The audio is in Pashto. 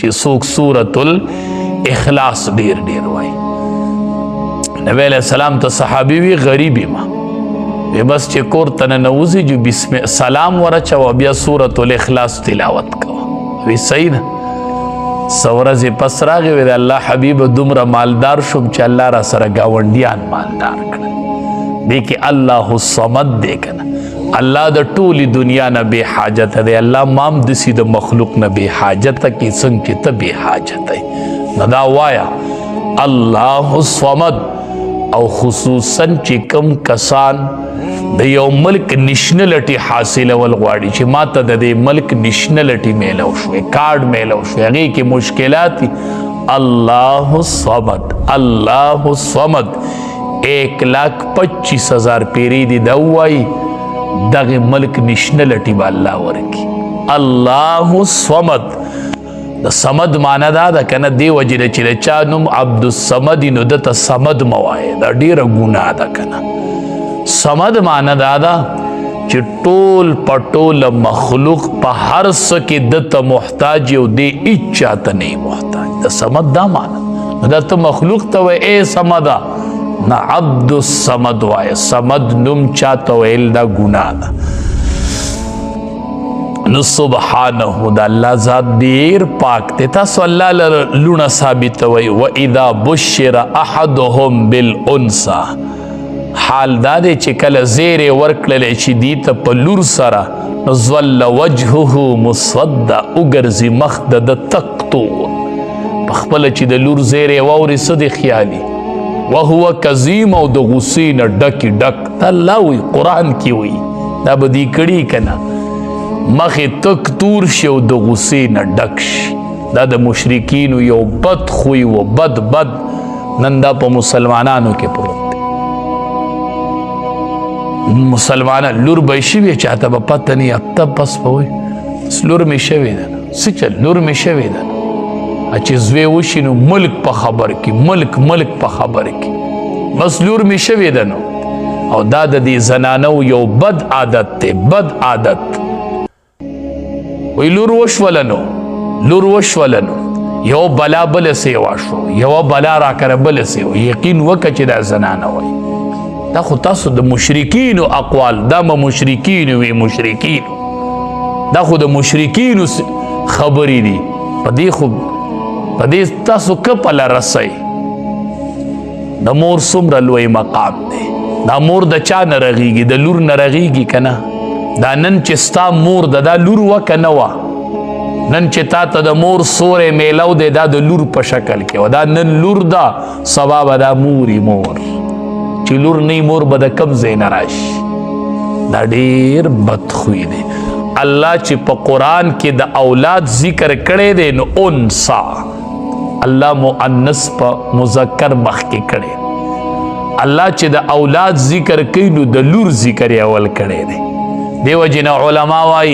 چې څوک سورۃ الاخلاص ډیر ډیر وای. نبی علیہ السلام ته صحابي وی غریبی ما بس چې کور ته ننوځي جو بسم سلام ورچو بیا سورۃ الاخلاص تلاوت کوه. وی صحیح نه سورځ پس راغی وی الله حبیب دومره مالدار شوم چې الله را سره گاونډیان مالدار کړل. دی کې الله الصمد دی کنه الله د ټولی دنیا نه بے حاجت دی. الله مام دسی د مخلوق نه بے حاجت کی څنګه چې ته بے حاجت دی. ندا وایا الله الصمد. او خصوصا چې کم کسان د یو ملک نشنلټي حاصل ول غواړي چې ماته د دې ملک نشنلټي میلو شوې کارډ میلو شوې هغه کې مشکلات الله الصمد الله الصمد 1,25,000 پیری دی دوای دغه ملک نشنلټي با الله ورکی. الله الصمد د صمد معنا دا ده کنه دی وجره چې چا نوم عبد الصمد نو دته صمد موای دا ډیره ګناه ده کنه. صمد معنا دا ده چې ټول پټول مخلوق په هر څه کې دته محتاج او دی اچا ته نه محتاج. د صمد دا معنا دا ته مخلوق ته وای اے صمدا نه عبد الصمد وای. صمد نوم چاته ویل دا ګناه ده. نو سبحانه دا الله ذات دیر پاک تے تاسو اللہ لونا ثابت وی وَإِذَا بُشِّرَ أَحَدُهُمْ بِالْأُنْسَى حال دادے چکل زیر ورکللے چی دیتا پا لور سرا نزول وجهه مسود اگرزی مخدد تقتو پخپل چی دا لور زیر ووری صد خیالی وَهُوَ کظیم او دا غسین ڈکی ڈک تا اللہ وی قرآن کی وی دا بدی کڑی کنا مخی تک تور شو د غصې نه ډک شي. دا د مشرکینو یو بد خوی و بد نن دا په مسلمانانو کې پروت دی. مسلمانان لور به شوي چاته به پته نه اته پس به وایي بس لور مې شوې ده نه څه چل لور مې شوې ده نه چې زوی وشي نو ملک په خبر کې ملک په خبر کې بس لور مې شوې ده نو. او دا د دې زنانو یو بد عادت دی بد عادت. وی لور وشولنو یو بلا بل سیوا شو یو بلا را کر بل سیوا یقین وکه چې دا زنانه وای. دا خو تاسو د مشرکینو اقوال دا مشرکینو وی مشرکینو دا خو د مشرکینو خبرې دي. پدې تاسو کپل رسای د مور څومره لوی مقام دی. دا مور د چا نه رغیږي د لور نه رغیږي کنه. دا نن چې ستا مور دا لور وکه نه وه نن چې تا ته د مور سورې میلو دی دا د لور په شکل کې و دا نن لور دا سبا به دا موري مور چې لور نه مور به د کم ځای نه راشي. دا ډېر بدخوی دی. الله چې په قرآن کې د اولاد ذکر کړی دی نو انسا الله مؤنث په مذکر مخ کې کړی. الله چې د اولاد ذکر کوي نو د لور ذکر اول کړی دی. دیو جن علماء وائی